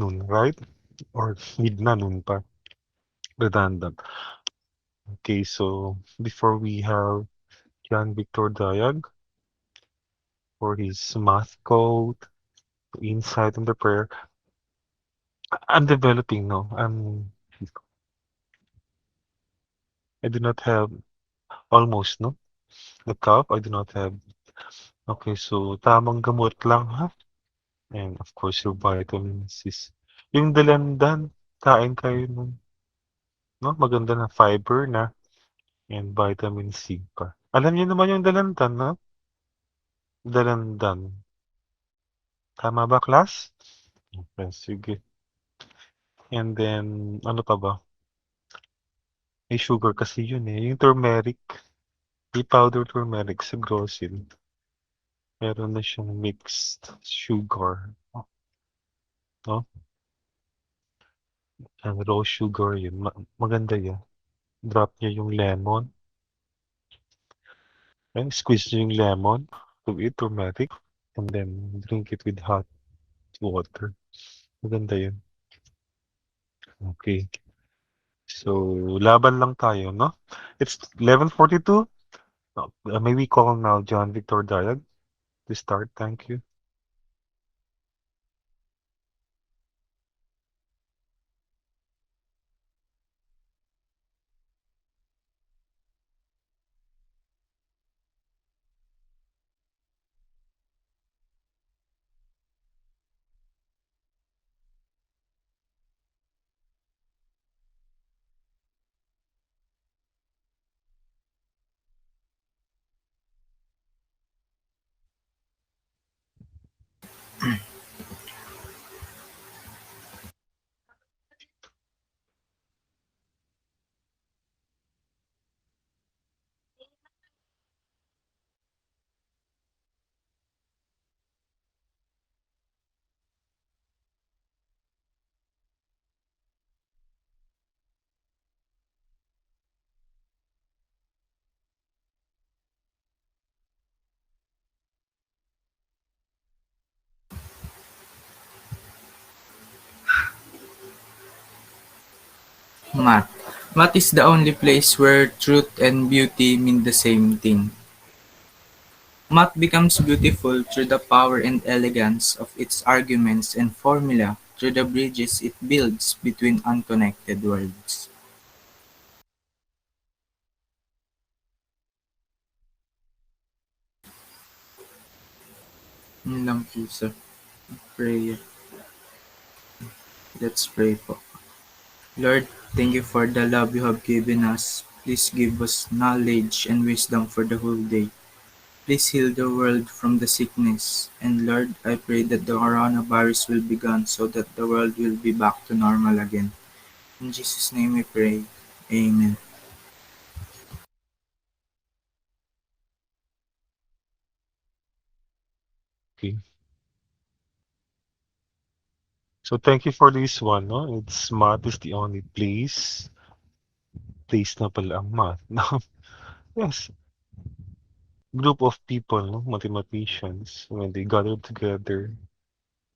noon, right? Or mid na noon pa. Redundant. Okay, so before we have John Victor Dayag for his math code, insight on the prayer. I'm developing now. I do not have almost no the cup. I do not have. Okay, so tamang gamot lang ha. And of course your vitamins is yung dalandan. Kain kayo nun, no? Maganda na fiber na and vitamin C pa. Alam niyo naman yung dalandan, no? Dalandan. Tama ba, class? Okay, sige. And then, ano pa ba? May sugar kasi yun eh. Yung turmeric, yung powder turmeric sa Grossil, meron na siyang mixed sugar. No? Ang raw sugar yun. Maganda yun. Drop niya yung lemon. And squeeze niyo yung lemon to it, turmeric. And then drink it with hot water. Maganda yun. Okay. So, laban lang tayo, no? It's 11:42. May we call now John Victor Diag to start? Thank you. Math. Math is the only place where truth and beauty mean the same thing. Math becomes beautiful through the power and elegance of its arguments and formula, through the bridges it builds between unconnected worlds. Yun lang po, sir. Prayer. Let's pray po. Lord, thank you for the love you have given us. Please give us knowledge and wisdom for the whole day. Please heal the world from the sickness. And Lord, I pray that the coronavirus will be gone so that the world will be back to normal again. In Jesus' name we pray. Amen. Okay. So thank you for this one, no? It's math is the only place na pala ang math. No? Yes, group of people, no? Mathematicians, when they gather together,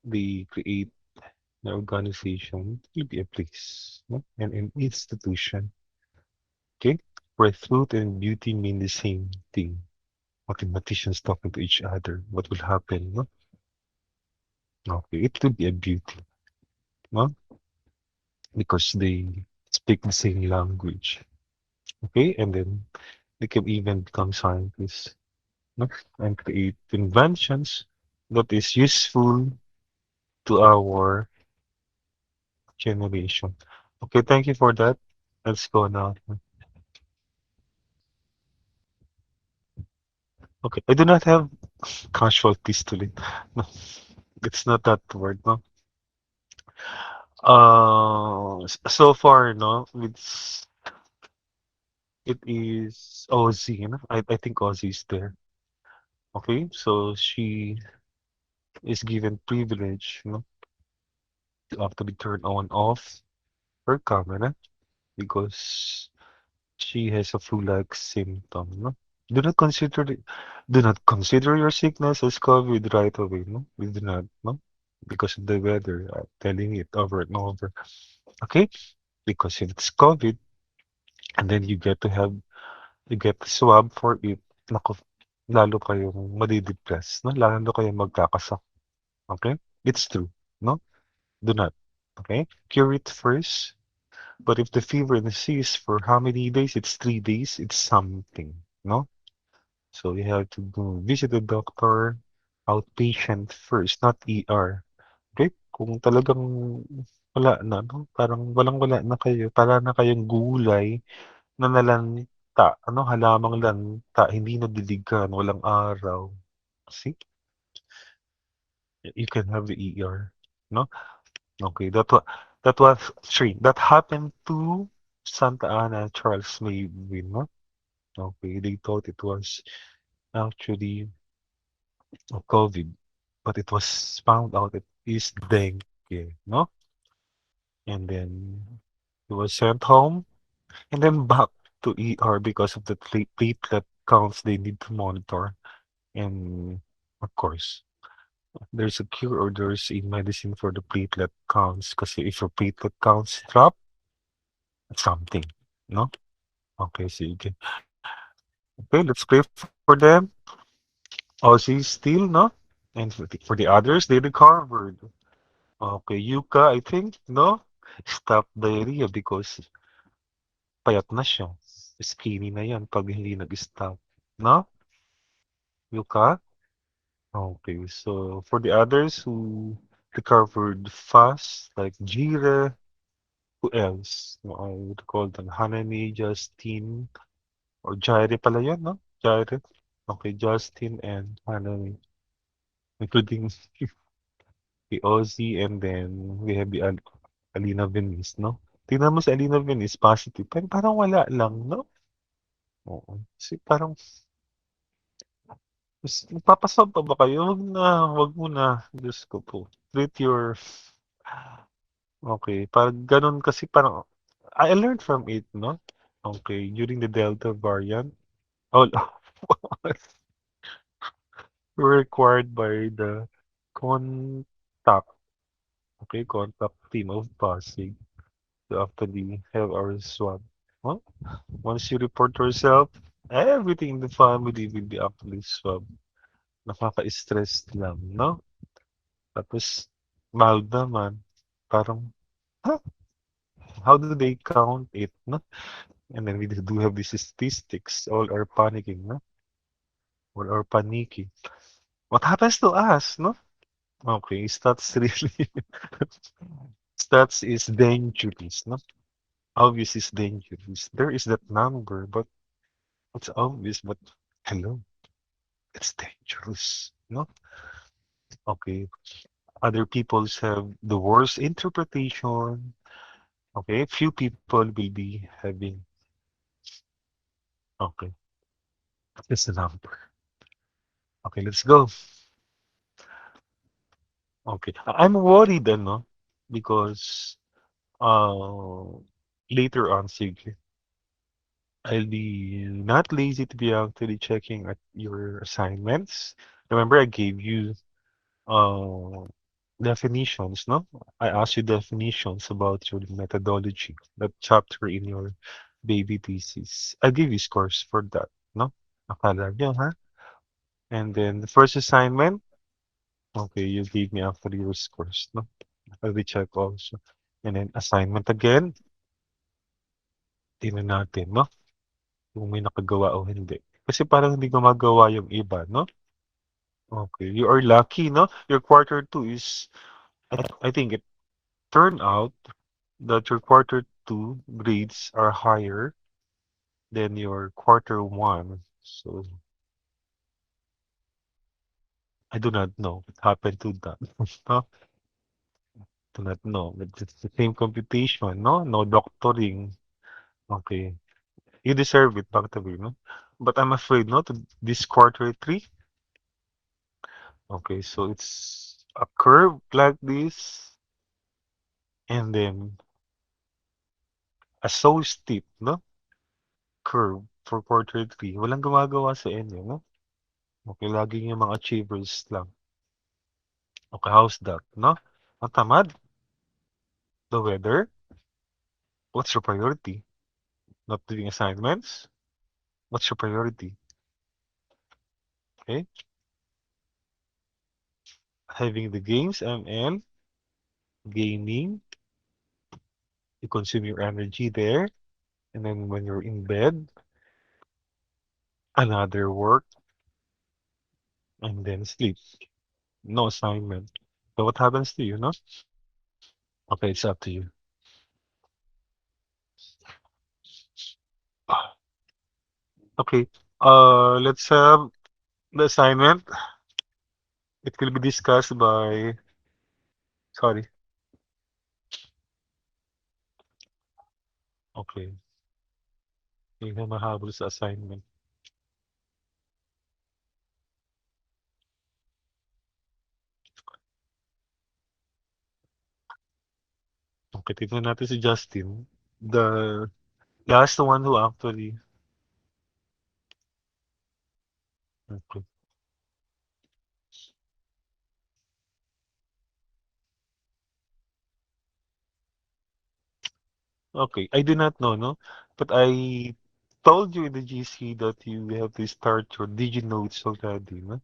they create an organization. It will be a place, no? And an institution, okay? Where truth and beauty mean the same thing. Mathematicians talking to each other. What will happen, no? Okay, it will be a beauty, no? Because they speak the same language. Okay, and then they can even become scientists, no? And create inventions that is useful to our generation. Okay, thank you for that. Let's go now. Okay, I do not have casualties to it. No, it's not that word, no. So far, no, it is Ozzy, you know. I think Ozzy is there. Okay, so she is given privilege, you know, to actually turn on off her camera because she has a flu-like symptom, no? Do not consider do not consider your sickness as COVID right away, no? We do not, no? because of the weather. I'm telling it over and over. Okay? Because if it's COVID, and then you get the swab for it, naku, lalo kayong madi-depress, no? Lalo kayong magkakasakit. Okay? It's true, no? Do not. Okay? Cure it first. But if the fever insists for how many days? It's 3 days. It's something, no? So you have to go visit the doctor, outpatient first, not ER. Okay? Kung talagang wala na, no? Parang walang-wala na kayo, para na kayong gulay na nalanta, ano, halamang lanta, hindi nadiligan, walang araw. See? You can have the ER, no? Okay, that was three. That happened to Santa Ana Charles Mayville, no? Okay, they thought it was actually COVID, but it was found out it is dengue, no? And then he was sent home and then back to ER because of the platelet counts they need to monitor. And of course, there's a cure or there's a medicine for the platelet counts because if your platelet counts drop, it's something, no? Okay, so you can, okay, let's pray for them. Ozzy still, no? And for the others, they recovered. Okay, Yuka, I think, no? Stop diarrhea because payat na siya. Skinny na yan pag hindi nag-stop. No? Yuka? Okay, so for the others who recovered fast, like Jira, who else? No, I would call them Hanani, Justin, or Jaire pala yan, no? Jaire. Okay, Justin and Hanani, including the Ozzy, and then we have the Alina Venice, no? Tingnan mo si Alina Venice, positive. Pero parang wala lang, no? Oo. Kasi parang, magpapasab pa ba kayo? Wag na, wag mo na. Diyos ko po. Treat your, okay, parang ganun kasi parang, I learned from it, no? Okay, during the Delta variant, all of us were required by the contact, okay, contact team of Pasig to actually have our swab. Well, once you report yourself, everything in the family will be actually swab. Nakaka-stress lang, no? Tapos, mild naman. Parang, huh? How do they count it, no? And then we do have the statistics. All are panicking, no? All are panicking. What happens to us, no? Okay, stats really, stats is dangerous, no? Obvious is dangerous. There is that number, but it's obvious, but hello, it's dangerous, no? Okay, other peoples have the worst interpretation. Okay, few people will be having. Okay, that's the number. Okay, let's go. Okay, I'm worried, no, because uh later on, sige, I'll be not lazy to be actually checking at your assignments. Remember, I gave you uh definitions, no? I asked you definitions about your methodology, that chapter in your baby thesis. I give you scores for that, no? Akala nyo, ha? And then the first assignment, okay, you gave me after your scores, no? I will check also. And then assignment again, tingnan natin, no? Kung may nakagawa o hindi. Kasi parang hindi gumagawa yung iba, no? Okay, you are lucky, no? Your quarter two is, I think it turned out that your quarter two grades are higher than your quarter one. So I do not know what happened to that. No, do not know. But it's the same computation, no? No doctoring. Okay. You deserve it, back to me, no? But I'm afraid not this quarter three. Okay, so it's a curve like this, and then a so steep, no? Curve for quarter three. Walang gumagawa sa inyo, no? Okay, laging yung mga achievers lang. Okay, how's that, no? Ang tamad, the weather, what's your priority? Not doing assignments? What's your priority? Okay? Having the games, ML, gaming, you consume your energy there, and then when you're in bed, another work, and then sleep. No assignment. So what happens to you, no? Okay, it's up to you. Okay, let's have the assignment. It will be discussed by, sorry, okay, hindi na mahabol sa assignment. Okay, tignan natin si Justin. The last one who actually, okay. Okay, I do not know, no? But I told you in the GC that you have to start your DigiNotes already, no?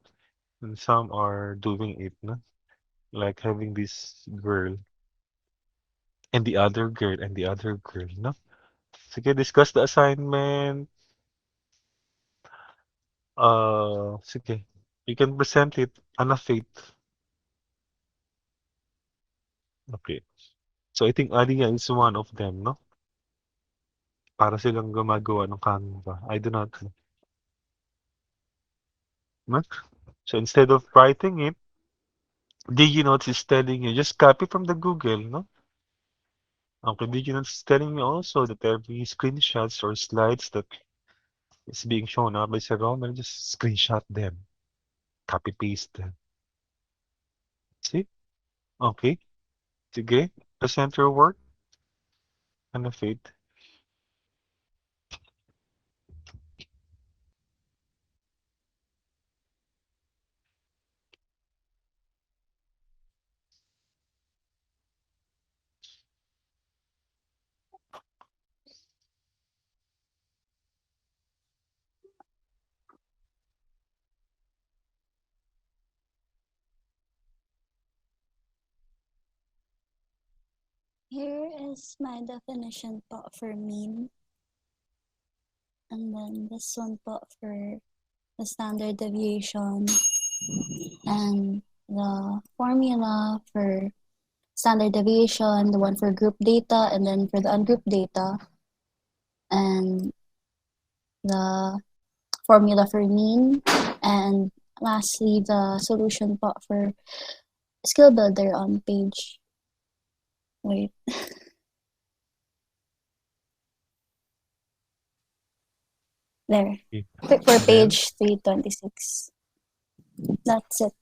And some are doing it, no? Like having this girl and the other girl and the other girl, no? Sige, discuss the assignment. Sige. You can present it. Faith. Okay. So I think Alia is one of them, no? Para silang gumagawa ng Canva. I do not know. No? So instead of writing it, DigiNotes is telling you, just copy from the Google, no? Okay, DigiNotes is telling me also that every screenshots or slides that is being shown up by Sir Roman, just screenshot them, copy paste them. See? Okay. Sige. Present your work. Faith. Here is my definition po for mean. And then this one po for the standard deviation. And the formula for standard deviation, the one for group data, and then for the ungrouped data. And the formula for mean. And lastly, the solution po for skill builder on page. Wait. There. Okay. For And then, page 326. That's it.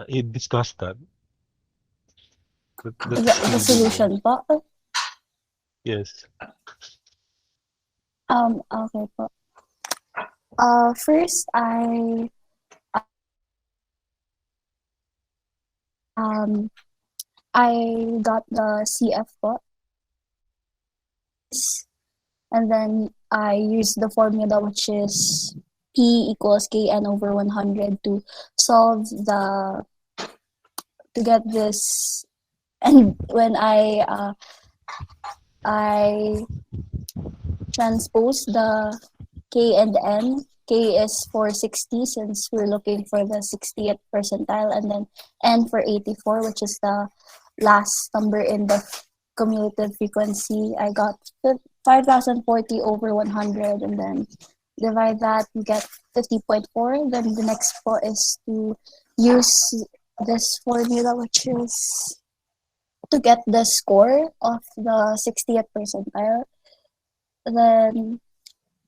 you discussed that. The, That's the skill builder. solution po. Yes. Okay po. First um I got the CF po, and then I used the formula which is P equals Kn over 100 to solve to get this. And when I transpose the K and N, K is for 60 since we're looking for the 60th percentile, and then N for 84, which is the last number in the cumulative frequency. I got 5040 over 100, and then divide that, you get 50.4. Then the next part is to use this formula, which is to get the score of the 60th percentile. Then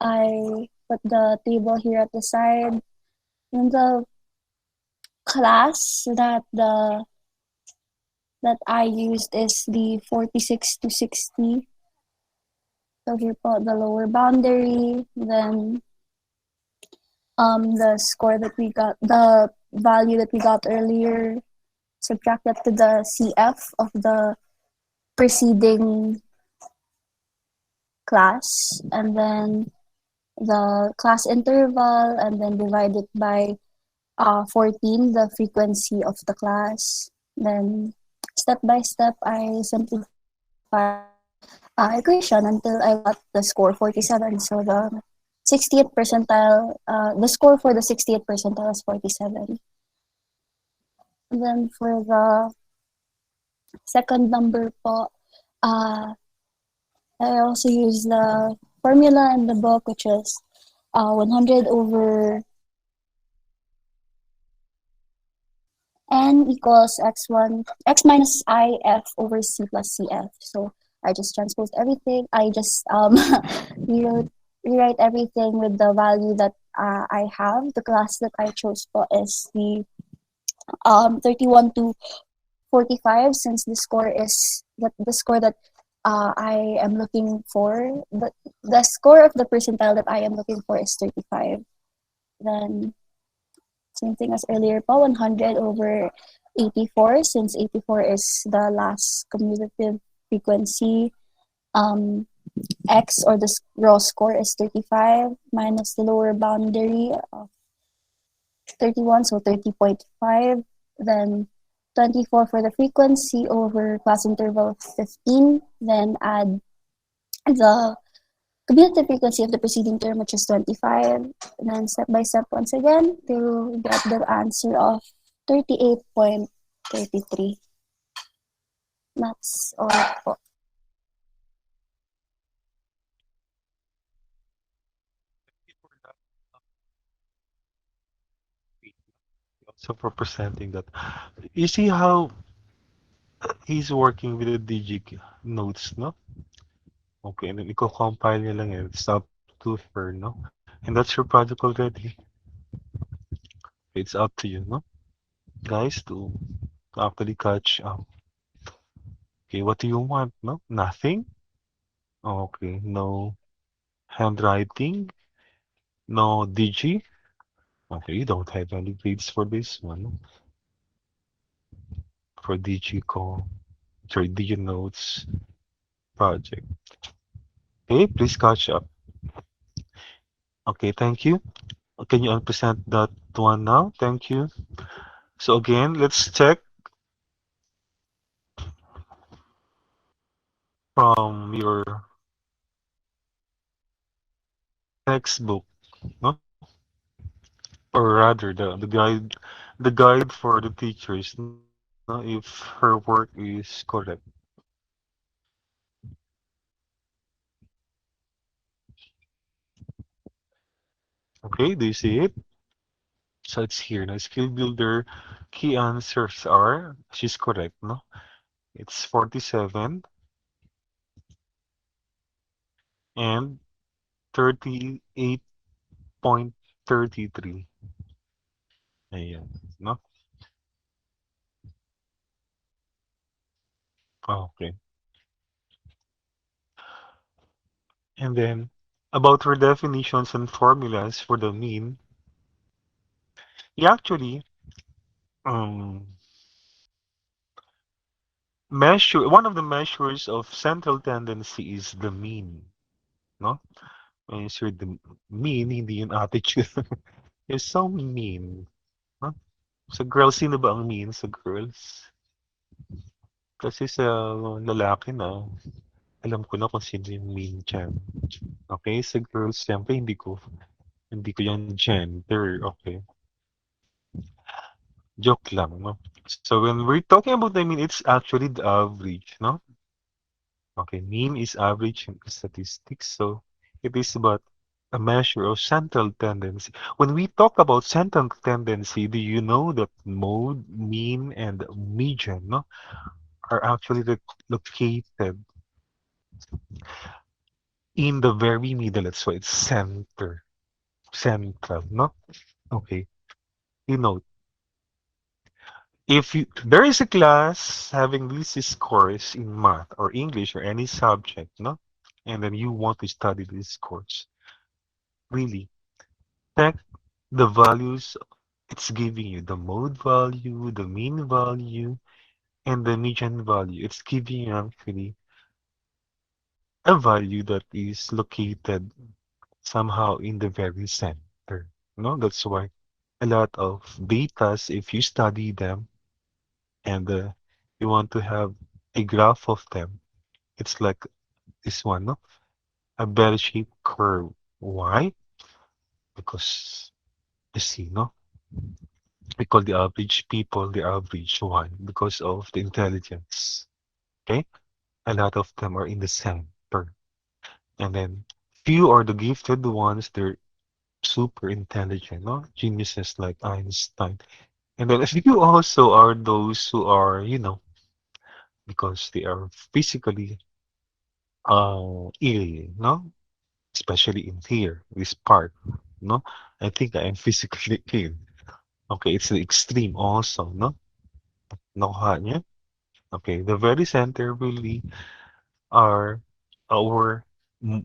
I put the table here at the side. In the class that I used is the 46 to 60. So here po the lower boundary, then the score that we got, the value that we got earlier, subtract that to the CF of the preceding class, and then the class interval, and then divide it by 14, the frequency of the class. Then step by step, I simplified equation until I got the score 47. So the 60th percentile, the score for the 60th percentile is 47. And then for the second number po, I also use the formula in the book, which is 100 over n equals x1, x minus I f over c plus cf. So I just transposed everything. I just rewrite everything with the value that I have. The class that I chose for is the 31 to 45, since the score is the score that I am looking for. The score of the percentile that I am looking for is 35. Then same thing as earlier po, 100 over 84, since 84 is the last commutative frequency. X, or the raw score, is 35 minus the lower boundary of 31, so 30.5. Then 24 for the frequency over class interval 15. Then add the commutative frequency of the preceding term, which is 25. And then step by step once again to get the answer of 38.33. That's all po. Also for presenting that. You see how he's working with the DG notes, no? Okay, and then i-compile niya lang yan. It's up to her, no? And that's your project already. It's up to you, no? Guys, to actually catch up. Okay, what do you want, no? Nothing? Okay, no handwriting? No DG? Okay, you don't have any grades for this one. For DG call. Sorry, DG notes project. Okay, please catch up. Okay, thank you. Can you present that one now? Thank you. So again, let's check from your textbook, no? Or rather, the guide for the teachers, no? If her work is correct. Okay, do you see it? So it's here. Now, skill builder, key answers are, she's correct, no? It's 47 and 38.33. Ayan, no? Okay. And then, about her definitions and formulas for the mean, he actually um, one of the measures of central tendency is the mean, no? When you say the mean, hindi yung attitude. You're so mean, no? Sa girls, sino ba ang mean sa girls? Kasi sa lalaki na, alam ko na kung sino yung mean dyan. Okay? Sa girls, siyempre hindi ko yung gender. Okay? Joke lang, no? So when we're talking about the mean, it's actually the average, no? Okay, mean is average in statistics, so it is about a measure of central tendency. When we talk about central tendency, do you know that mode, mean, and median, no, are actually located in the very middle? That's why it's central, no? Okay, you know, if there is a class having these scores in math or English or any subject, no, and then you want to study this course, really check the values It's giving you the mode value, the mean value, and the median value. It's giving you actually a value that is located somehow in the very center. No, that's why a lot of datas, if you study them and you want to have a graph of them, it's like this one, no? A bell-shaped curve. Why? Because you see, no? We call the average people the average one because of the intelligence. Okay? A lot of them are in the center. And then few are the gifted ones, they're super intelligent, no? Geniuses like Einstein. And then a few also are those who are, because they are physically ill, no? Especially in here, this part, no? I think I am physically ill. Okay, it's the extreme also, no? Nakuha niyo? Okay, the very center really are our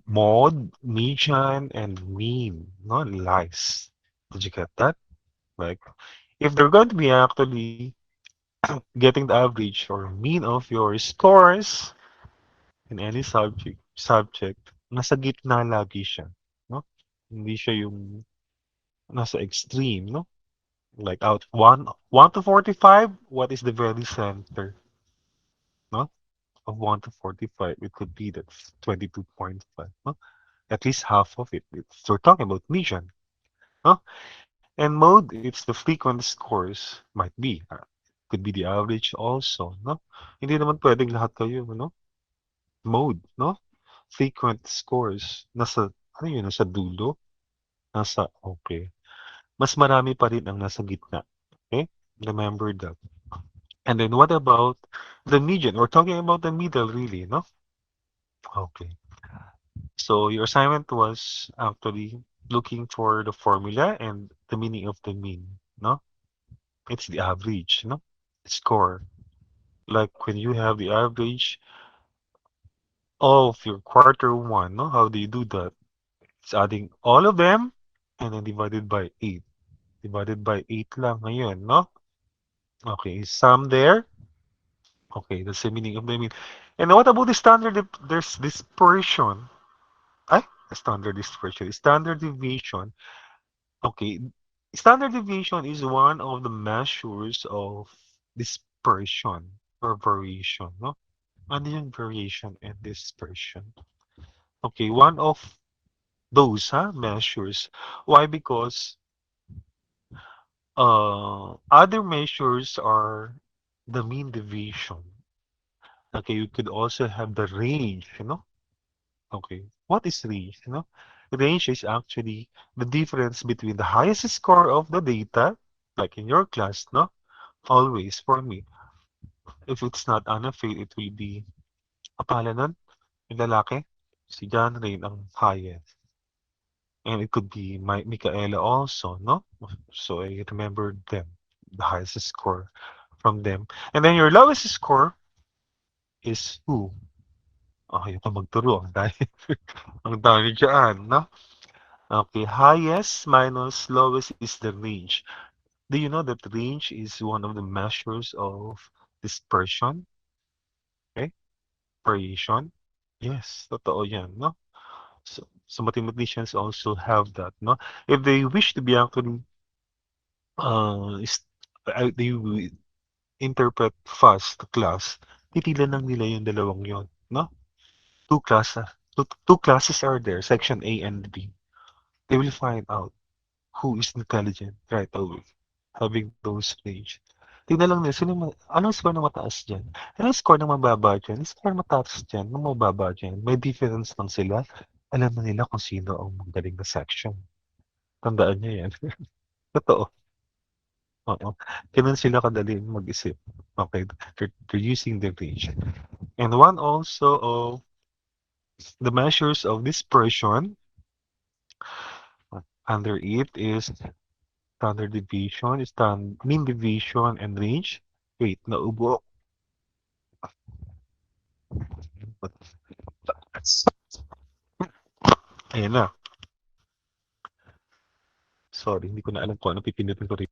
mod, median, and mean, not lies. Did you get that? Like, if they're going to be actually getting the average or mean of your scores in any subject, nasa gitna lagi siya, no? Hindi siya yung nasa extreme, no? Like out 1 to 45, what is the very center, no? Of 1 to 45, it could be that 22.5, no? At least half of it. We're talking about median, no? And mode, it's the frequent scores. Might be. Could be the average also, no? Hindi naman pwedeng lahat kayo, no? Mode, no? Frequent scores. Ano yun, nasa dulo? Okay. Mas marami pa rin ang nasa gitna. Okay? Remember that. And then what about the median? We're talking about the middle, really, no? Okay. So your assignment was actually looking for the formula and the meaning of the mean, no? It's the average, no? Score. Like when you have the average of your quarter one, no? How do you do that? It's adding all of them and then divided by 8. Divided by 8 lang ngayon, no? Okay, is sum there? Okay, that's the meaning of the mean. And what about the standard? There's dispersion. Ay, standard dispersion. Standard deviation. Okay, standard deviation is one of the measures of dispersion or variation, no? Ano yung variation and dispersion? Okay, one of those measures. Why? Because other measures are the mean deviation. Okay, you could also have the range, Okay, what is range, Range is actually the difference between the highest score of the data, like in your class, no? Always for me. If it's not Anna Faith, it will be, apala nun? Yung lalaki? Si John Rain ang highest. And it could be Micaela also, no? So I remembered them, the highest score from them. And then your lowest score is who? Okay, pa magturo. Ang dami, ang dami dyan, no? Okay, highest minus lowest is the range. Do you know that range is one of the measures of dispersion? Okay, variation. Yes, totoo yan, no? So mathematicians also have that, no? If they wish to be actually is they will interpret fast the class, titilan lang nila yung dalawang yon, no? Two class, two classes are there, section A and B. They will find out who is intelligent right away, having those range. Tingnan lang nila, anong score na mataas dyan? Anong score na mababa dyan? Anong score mataas dyan? Anong mababa dyan? May difference lang sila. Alam na nila kung sino ang magaling na section. Tandaan niyo yan. Totoo. Oo. Ganun sila kadali mag-isip. Okay. They're using the range. And one also of the measures of dispersion under it is standard deviation, mean deviation, and range. Wait, naubo. Ayan na. Sorry, hindi ko na alam kung ano pipindutin ko rin.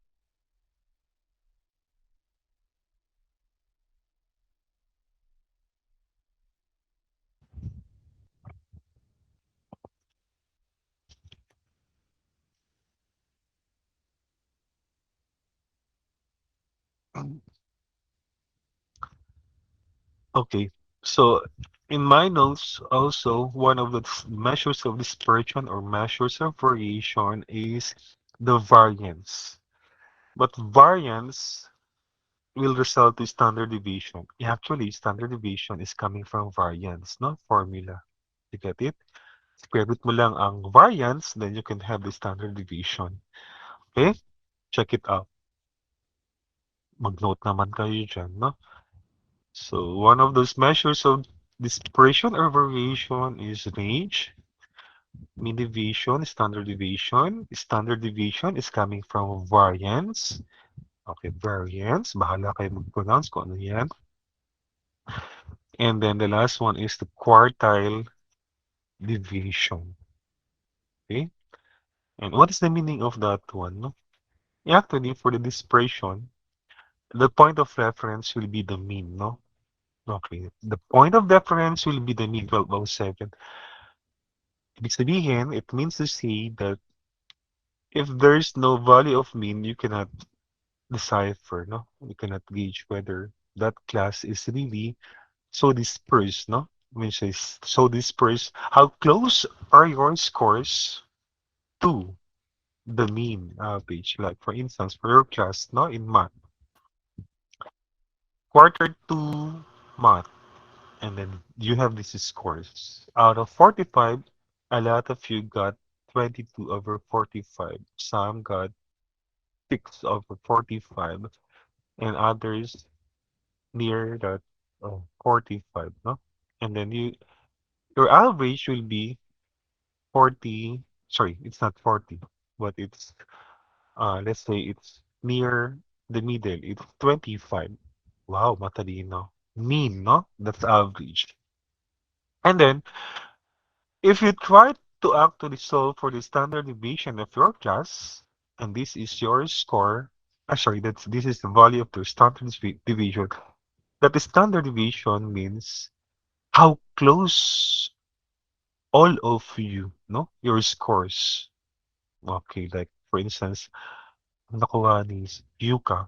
Okay. So in my notes, also one of the measures of dispersion or measures of variation is the variance. But variance will result to standard deviation. Actually, standard deviation is coming from variance, no formula. You get it? Square root mo lang ang variance, then you can have the standard deviation. Okay? Check it out. Mag-note naman kayo dyan, no? So, one of those measures of dispersion or variation is range, mean deviation, standard deviation. Standard deviation is coming from variance. Okay, variance. Bahala kayo mag-pronounce kung ano yan. And then the last one is the quartile deviation. Okay? And what is the meaning of that one? No? Actually, for the dispersion, the point of reference will be the mean, no? Okay. The point of reference will be the mean 1207. Ibig sabihin, it means to say that if there's no value of mean, you cannot decipher, no? You cannot gauge whether that class is really so dispersed, no? Which is so dispersed. How close are your scores to the mean average? Like for instance, for your class, no, in math, quarter two math, and then you have these scores. Out of 45, a lot of you got 22 over 45. Some got 6 over 45, and others near that 45, no? And then your average will be 40, sorry, it's not 40, but it's let's say it's near the middle. It's 25. Wow, matalino. Mean, no? That's average. And then if you try to actually solve for the standard deviation of your class, and this is your score, sorry, this is the value of the standard deviation. That the standard deviation means how close all of you, no, your scores. Okay, like for instance, ang nakuha ni Yuka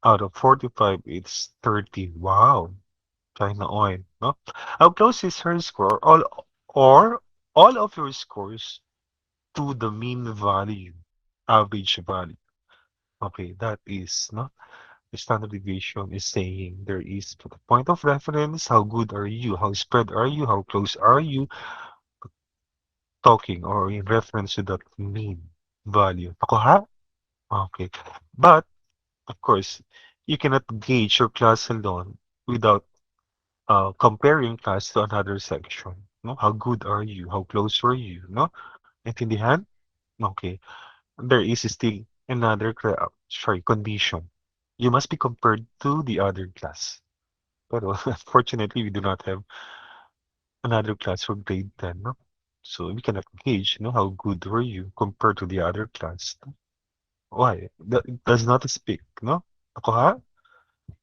out of 45, it's 30. Wow, China oil, no? How close is her score? Or all of your scores to the mean value, average value. Okay, that is no. The standard deviation is saying there is the point of reference. How good are you? How spread are you? How close are you talking or in reference to that mean value? Ako ha? Okay. But of course, you cannot gauge your class alone without comparing class to another section. No? How good are you? How close are you? No? Naintindihan? Okay. There is still another sorry, condition. You must be compared to the other class. Pero unfortunately, we do not have another class for grade 10, no? So we cannot gauge, no, how good were you compared to the other class. Why? That it does not speak, no? Ako ha?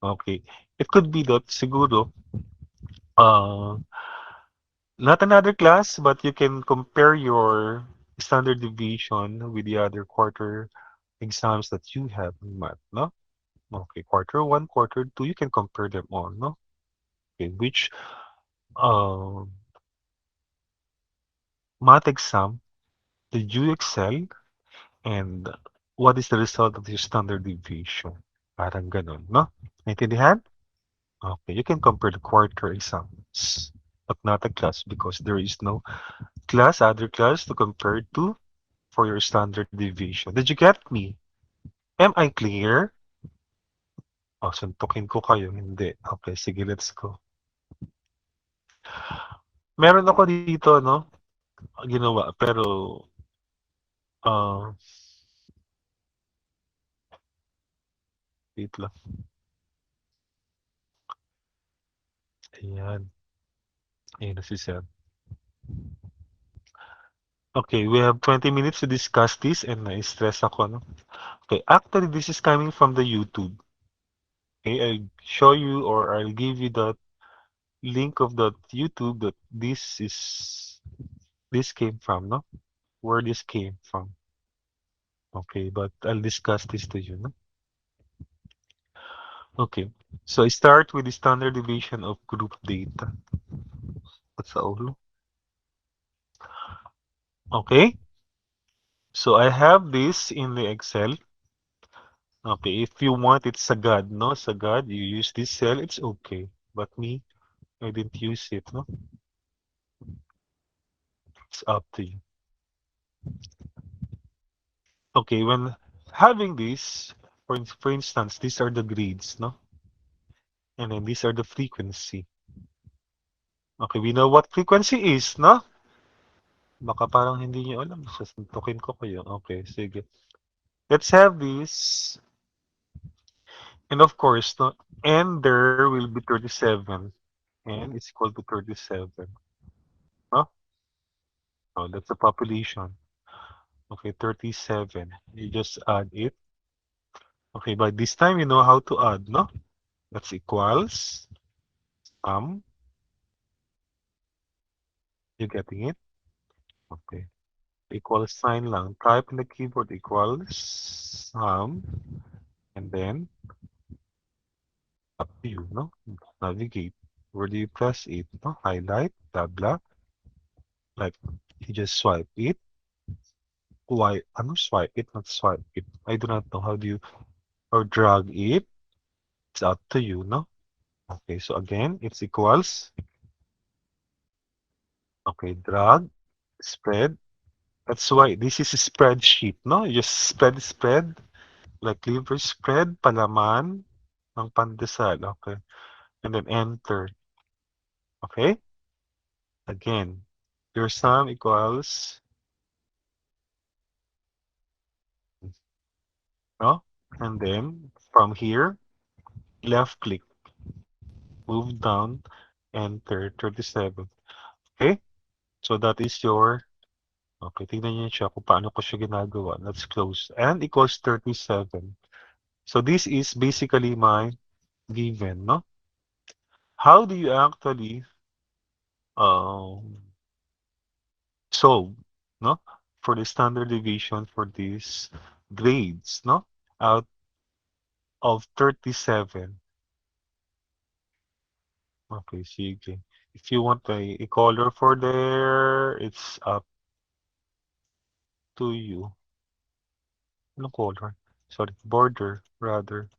Okay. It could be that siguro, uh, not another class, but you can compare your standard deviation with the other quarter exams that you have in math, no? Okay, quarter one, quarter two, you can compare them all, no? Okay, which uh, math exam did you excel and what is the result of your standard deviation? Parang ganun, no? Naintindihan? Okay, you can compare the quarter exams, but not a class because there is no other class to compare to for your standard deviation. Did you get me? Am I clear? Oh, suntukin ko kayo. Hindi. Okay, sige, let's go. Meron ako dito, no? Ginawa, pero, uh, wait lang. Ayan. Ayan na si Seb. Okay, we have 20 minutes to discuss this and na-stress ako, no? Okay, actually, this is coming from the YouTube. Okay, I'll show you or I'll give you the link of the YouTube that this came from, no? Where this came from. Okay, but I'll discuss this to you, no? Okay. So I start with the standard deviation of group data. That's all. Okay. So I have this in the Excel. Okay, if you want it sagad, no? Sagad, you use this cell, it's okay. But me, I didn't use it, no? It's up to you. Okay, when having this, for instance, these are the grades, no? And then these are the frequency. Okay, we know what frequency is, no? Baka parang hindi niyo alam. Sasuntukin ko kayo. Okay, sige. Let's have this. And of course, no? And there will be 37. And it's equal to 37. No? Oh, that's the population. Okay, 37. You just add it. Okay, by this time you know how to add, no? That's equals you getting it? Okay. Equals sign lang. Type in the keyboard equals and then up to you, no? Navigate. Where do you press it? No? Highlight, blah blah. Like you just swipe it. Why? I'm swipe it, not swipe it. I do not know how do you or drag it. It's up to you, no? Okay, so again, it's equals. Okay, drag, spread. That's why this is a spreadsheet, no? You just spread, like liver spread, palaman ng pandesal. Okay, and then enter. Okay, again, your sum equals, no? And then from here, left click, move down, enter 37. Okay, so that is your. Okay, tingnan niyo siya kung paano ko siya ginagawa. Let's close. And equals 37. So this is basically my given, no? How do you actually um, solve, no? For the standard deviation for these grades, no? Out of 37. Okay, sige. If you want a color for there, it's up to you. Anong color? Sorry, border, rather.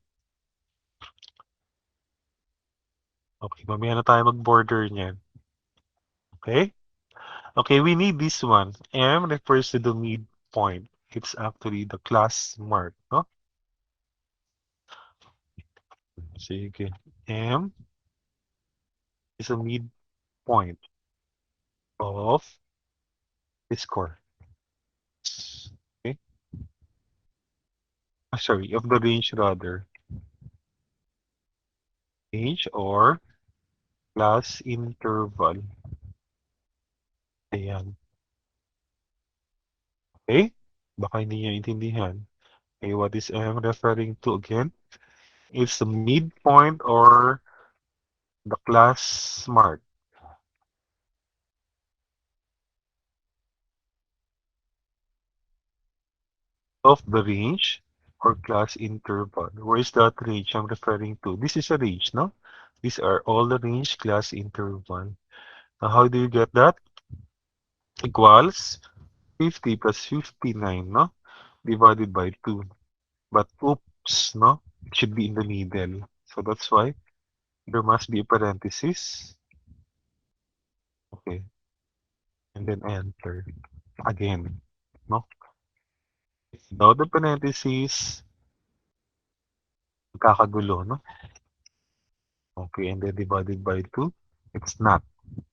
Okay, mamaya na tayo mag-border niyan. Okay? Okay, we need this one. M refers to the midpoint. It's actually the class mark, no? Sige. M is a midpoint of the score. Okay? Sorry, of the range rather. Range or class interval. Ayan. Okay? Baka hindi niya intindihan. Okay, what is M referring to again? It's the midpoint or the class mark of the range or class interval. Where is that range I'm referring to? This is a range, no? These are all the range class interval. Now, how do you get that? Equals 50 plus 59, no? Divided by 2. But oops, no? It should be in the middle. So that's why there must be a parenthesis. Okay. And then enter. Again, no? Without the parenthesis, magkakagulo, no? Okay, and then divided by 2, it's not.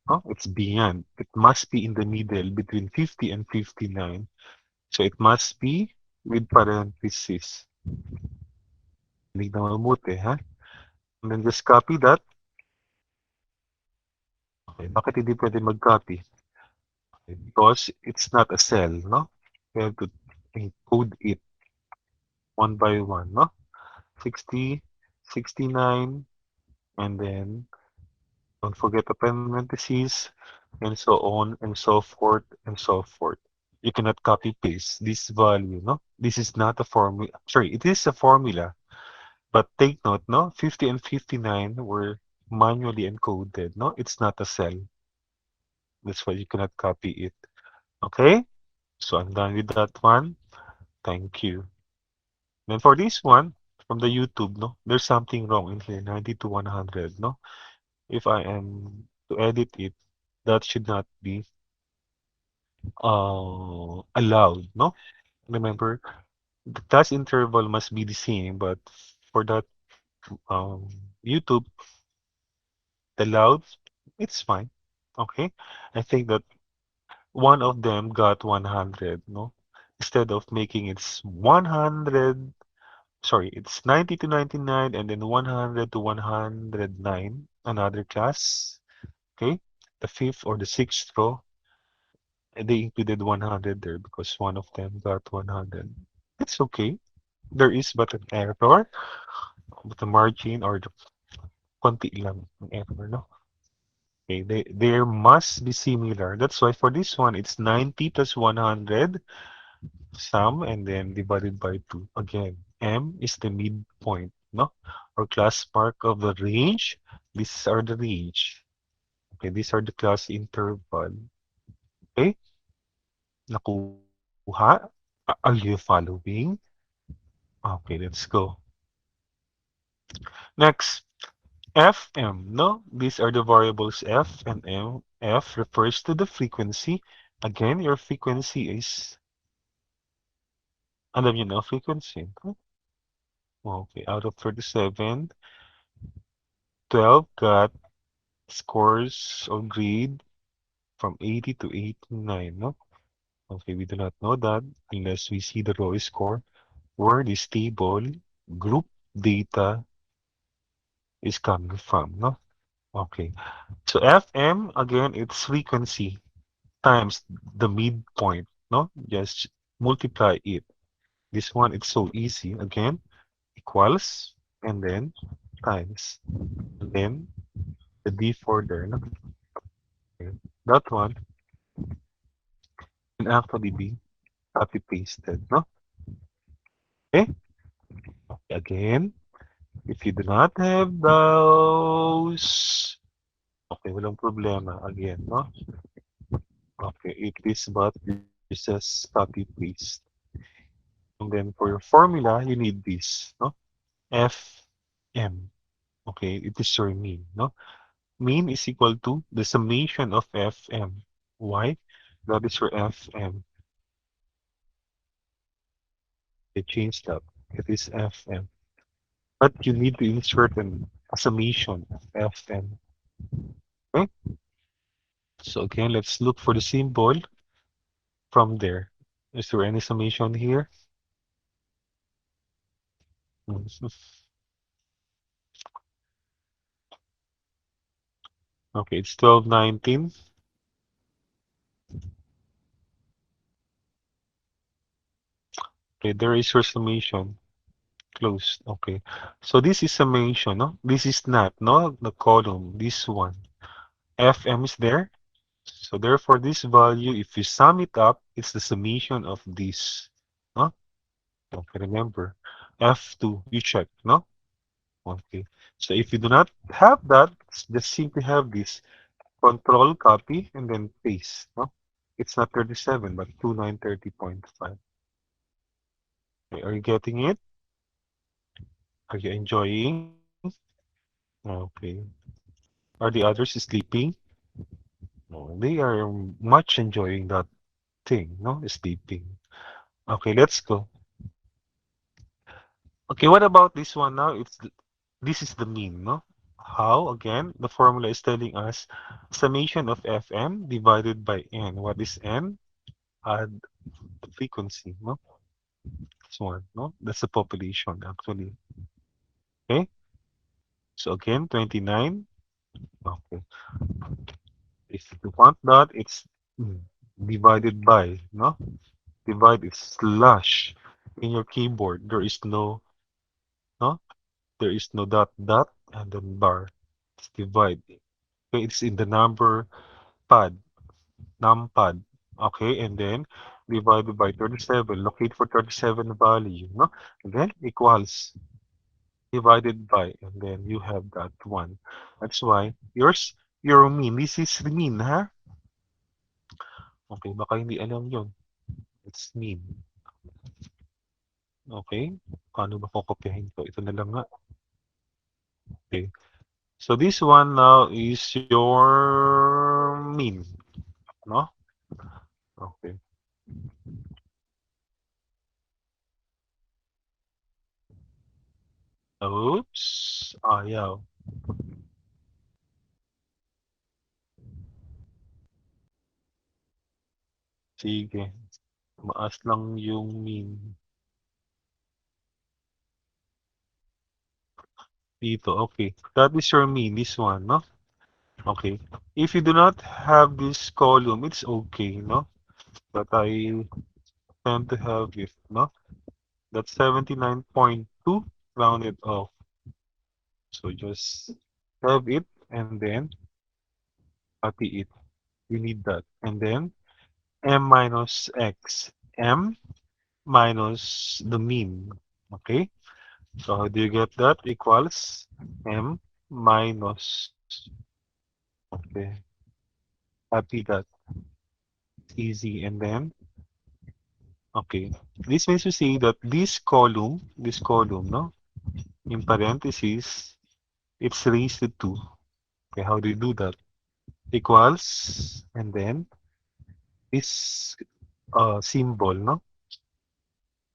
No? It's beyond. It must be in the middle between 50 and 59. So it must be with parentheses. Hindi na mabuti, ha? And then just copy that. Okay, bakit hindi pwede mag-copy? Okay, because it's not a cell, no? We have to encode it one by one, no? 60, 69, and then don't forget the parentheses, and so on, and so forth, and so forth. You cannot copy paste this value, no? This is not a formula. Sorry, it is a formula, But take note, no? 50 and 59 were manually encoded, no? It's not a cell. That's why you cannot copy it. Okay? So I'm done with that one. Thank you. Then for this one, from the YouTube, no? There's something wrong in here, 90 to 100, no? If I am to edit it, that should not be allowed, no? Remember, the class interval must be the same, but for that um, YouTube, the loud, it's fine. Okay? I think that one of them got 100, no? Instead of making it 100, sorry, it's 90 to 99 and then 100 to 109, another class. Okay? The fifth or the sixth row, they included 100 there because one of them got 100. It's okay. There is but an error, but the margin or the konti lang ang error, no? Okay, there must be similar. That's why for this one, it's 90 plus 100, sum, and then divided by 2. Again, M is the midpoint, no? Or class mark of the range. These are the range. Okay, these are the class interval. Okay, nakuha? Are you following? Okay, let's go. Next, Fm, no? These are the variables F and M. F refers to the frequency. Again, your frequency is, alam niyo na, frequency. Huh? Okay, out of 37, 12 got scores or grade from 80 to 89, no? Okay, we do not know that unless we see the raw score where this table group data is coming from, no? Okay, so Fm, again, it's frequency times the midpoint, no? Just multiply it. This one, it's so easy. Again, equals, and then times. And then the D4 there, no? Okay. That one can actually be copy pasted, no? Okay? Again, if you do not have those, okay, walang problema. Again, no? Okay, it is but this is copy paste. And then for your formula, you need this, no? Fm. Okay, it is your mean, no? Mean is equal to the summation of Fm. Why? That is your Fm. They changed that. It is Fm. But you need to insert a summation of Fm. Okay? So again, let's look for the symbol from there. Is there any summation here? Mhm. Okay, it's 1219. Okay, there is your summation. Closed. Okay. So this is summation, no? This is not, no? The column, this one. Fm is there. So therefore, this value, if you sum it up, it's the summation of this. No? Okay, remember. F2, you check, no? Okay. So if you do not have that, just simply have this. Control, copy, and then paste, no? It's not 37, but 2930.5. Okay, are you getting it? Are you enjoying? Okay. Are the others sleeping? No, they are much enjoying that thing, no? Sleeping. Okay, let's go. Okay, what about this one now? This is the mean, no? How? Again, the formula is telling us summation of Fm divided by n. What is n? Add the frequency, no? This one, no? That's the population, actually. Okay? So again, 29. Okay. If you want that, it's divided by, no? Divide is slash. In your keyboard, there is no? There is no dot dot and then bar. It's divide. Okay, it's in the number pad, numpad. Okay, and then divided by 37. Locate for 37 value, no? Again, equals. divided by, and then you have that one. That's why your mean. This is mean, ha? Okay, baka hindi alam yun. It's mean. Okay? Paano ba kokopyahin ko? Ito na lang nga. Okay. So this one now is your mean. No? Okay. Oops. Ayaw. Sige. Maas lang yung mean. Dito. Okay. That is your mean. This one, no? Okay. If you do not have this column, it's okay, no? But I tend to have it, no? That's 79.2 rounded off. So just have it and then copy it. You need that. And then m minus x. M minus the mean. Okay? So how do you get that? Equals m minus. Okay. Copy that. Easy. And then, okay. This means to say that this column, no? In parentheses, it's raised to 2. Okay, how do you do that? Equals, and then this symbol, no?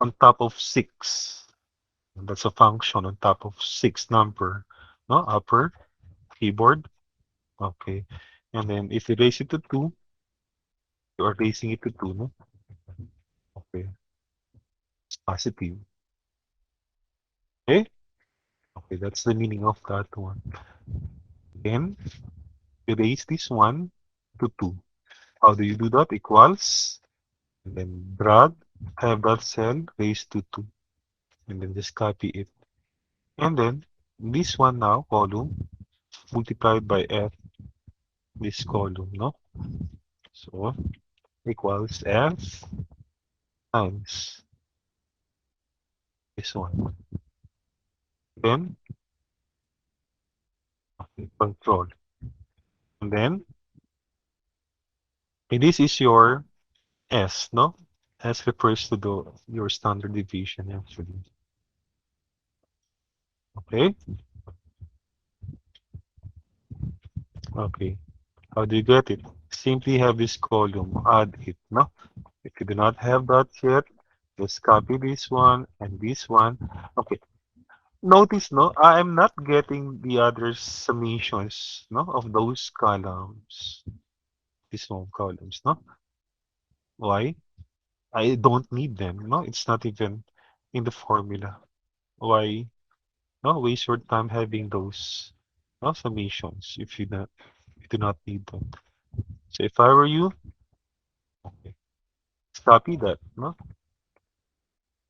On top of 6. That's a function on top of 6 number, no? Upper keyboard. Okay. And then if you raise it to 2, you are raising it to 2, no? Okay. It's positive. Okay? Okay, that's the meaning of that one. Then you raise this one to 2. How do you do that? Equals, and then drag, have that cell raised to 2. And then just copy it. And then this one now, column, multiplied by f, this column, no? So equals f times this one. Then control. And then this is your S, no? S refers to your standard deviation actually. Okay? Okay. How do you get it? Simply have this column, add it, no? If you do not have that yet, just copy this one and this one. Okay. Notice, no, I am not getting the other summations, no, of those columns. These one columns, no? Why? I don't need them, no? It's not even in the formula. Why? No, waste your time having those, no, summations if you do not need them. So if I were you, okay, copy that, no?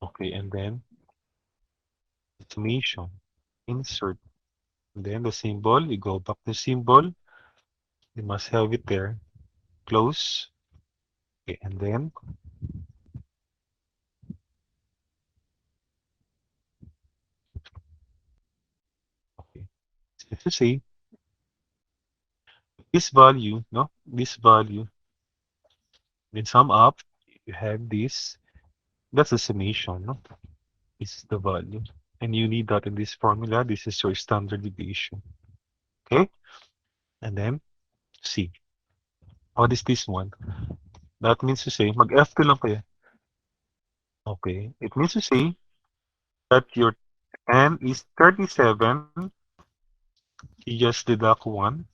Okay, and then summation, insert, and then the symbol, you go back to symbol, you must have it there, close, okay, and then, okay, so to say, this value, no, this value, then sum up, you have this, that's the summation, no? This is the value. And you need that in this formula. This is your standard deviation. Okay? And then C. What is this one? That means to say, mag-F2 lang kayo. Okay. It means to say that your N is 37. You just deduct 1.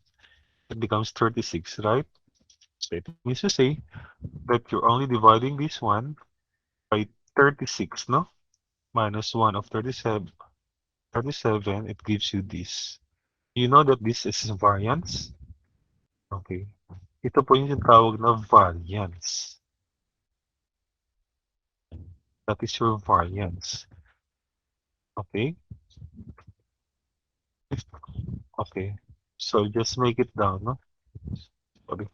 It becomes 36, right? So it means to say that you're only dividing this one by 36, no? Minus 1 of 37. 37, it gives you this. You know that this is variance? Okay. Ito po yung tinatawag na variance. That is your variance. Okay? Okay. So just make it down, no? Sorry.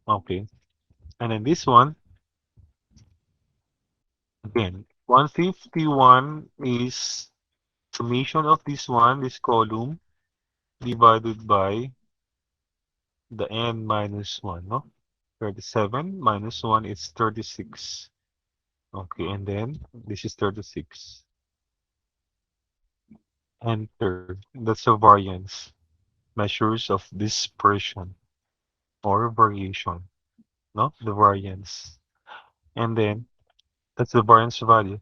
Okay. And then this one, again, 151 is summation of this column, divided by the n minus 1, no? 37 minus 1 is 36. Okay, and then this is 36. Enter. That's a variance. Measures of dispersion or variation, no? The variance. And then, that's the variance value.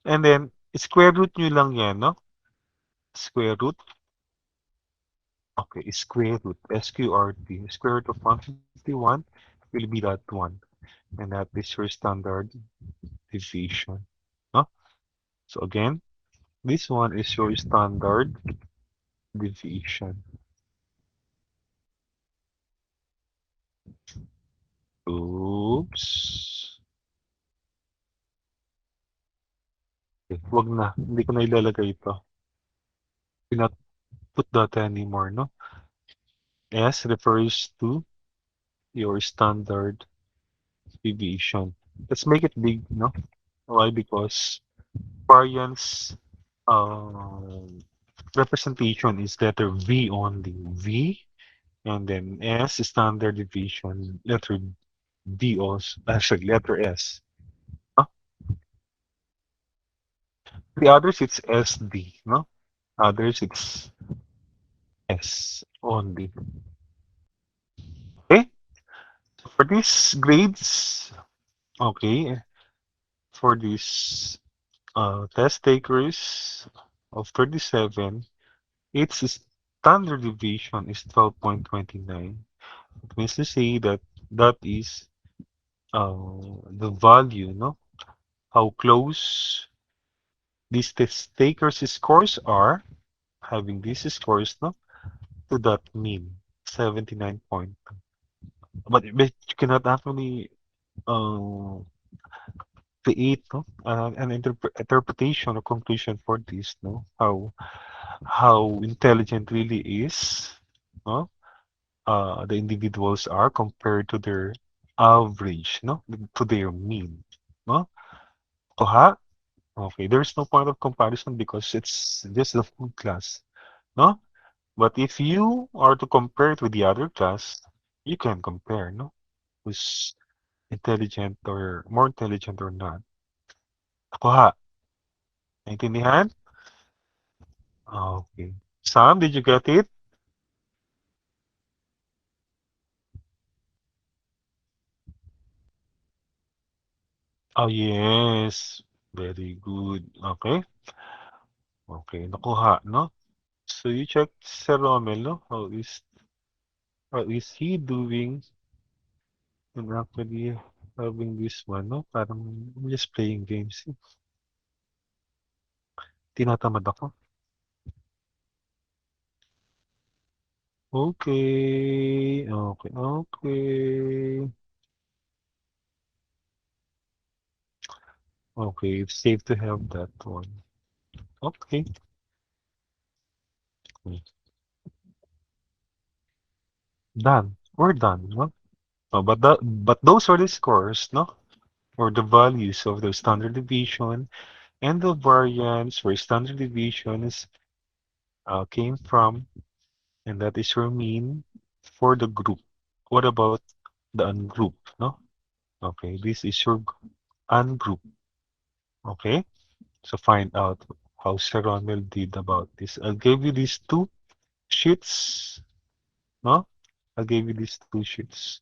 And then, square root nyo lang yan, no? Square root. Okay, square root. SQRT. Square root of 151 will be that one. And that is your standard deviation. No? So again, this one is your standard deviation. Oops. Okay, wag na. Hindi ko na ilalagay ito. Do not put that anymore, no? S refers to your standard deviation. Let's make it big, no? Why? Because variance representation is letter V only. V, and then S is standard deviation, letter D also, actually letter S. Huh? The others it's SD, no? Others it's S only. Okay? So for these grades, okay, for these test takers of 37, its standard deviation is 12.29. It means to say that that is the value, no? How close these test takers' scores are, having these scores, no, to that mean, 79.2. But you cannot actually uh, create, no, an interpretation or conclusion for this, no, how intelligent really is, no, the individuals are compared to their average, no, to their mean, no. Kuha, okay, there's no point of comparison because it's just the full class, no. But if you are to compare it with the other class, you can compare, no, who's intelligent or more intelligent or not. Kuha, naintindihan? Okay. Sam, did you get it? Oh, yes. Very good. Okay. Okay, nakuha, no? So you check Sir Romel, no? How is he doing in actually having this one, no? Parang I'm just playing games. Tinatamad ako. Okay. Okay. Okay. Okay, it's safe to have that one. Okay. Done. We're done, no? Oh, but those are the scores, no? Or the values of the standard deviation and the variance where standard deviation is came from, and that is your mean for the group. What about the ungroup, no? Okay, this is your ungroup. Okay, so find out how Sir Ronald did about this. I'll give you these two sheets, no? I'll give you these two sheets,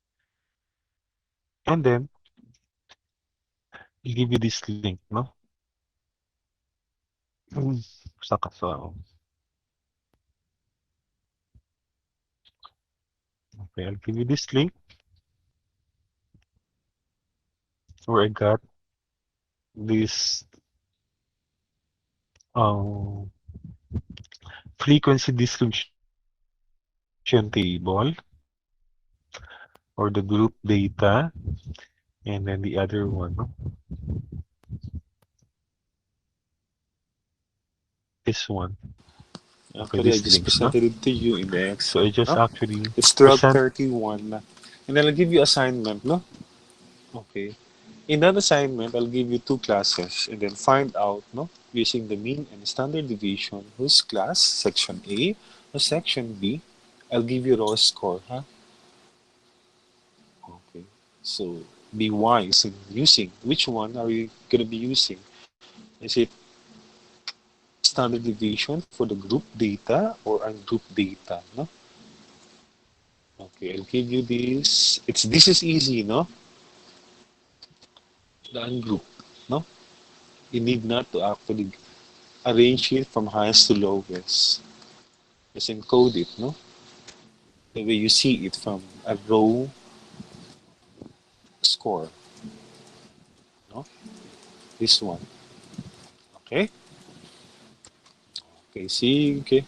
and then I'll give you this link, no? Saka so, okay, I'll give you this link where I got this um, frequency distribution table or the group data, and then the other one, no? This one. Okay, Actually, I this just links, no? presented it to you in the So Excel. I just No? actually It's present. 12:31 na. And then I'll give you assignment, no? Okay. In that assignment, I'll give you two classes and then find out, no, using the mean and standard deviation, whose class, section A or section B. I'll give you raw score, huh? Okay. So be wise in using. Which one are you gonna be using? Is it standard deviation for the group data or ungroup data, no? Okay, I'll give you this. This is easy, no? The ungroup, no? You need not to actually arrange it from highest to lowest. Just encode it, no? The way you see it from a row score, no? This one, okay? Okay, see, okay.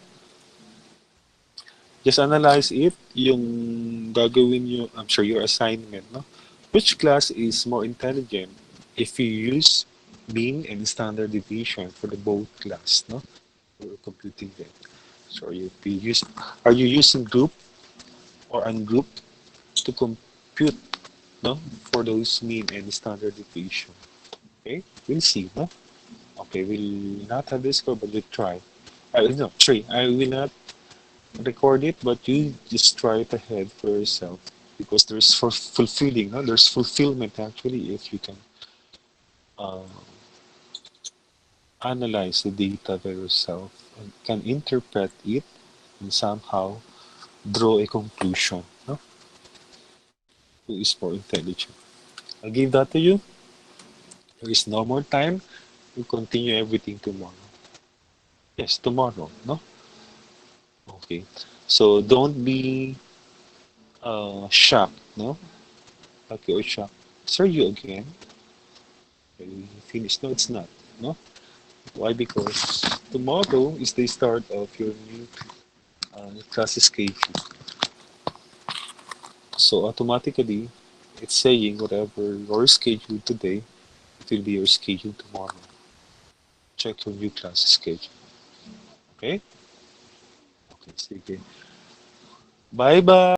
Just analyze it, yung gagawin nyo, I'm sure your assignment, no? Which class is more intelligent if you use mean and standard deviation for the both class, no? For computing them. So are you using group or ungroup to compute, no? For those mean and standard deviation. Okay, we'll see, no? Okay, we'll not have this score, but we'll try. No, sorry, I will not record it, but you just try it ahead for yourself because there's for fulfilling, no? There's fulfillment actually if you can uh, analyze the data by yourself and can interpret it and somehow draw a conclusion, no? Who is more intelligent? I'll give that to you. There is no more time. We'll continue everything tomorrow. Yes, tomorrow, no? Okay. So don't be shocked, no? Okay, or shocked. Sir, you again? Okay, we finished. No, it's not. No? Why? Because tomorrow is the start of your new class schedule. So automatically, it's saying whatever your schedule today, it will be your schedule tomorrow. Check your new class schedule. Okay? Okay, sige. Bye-bye!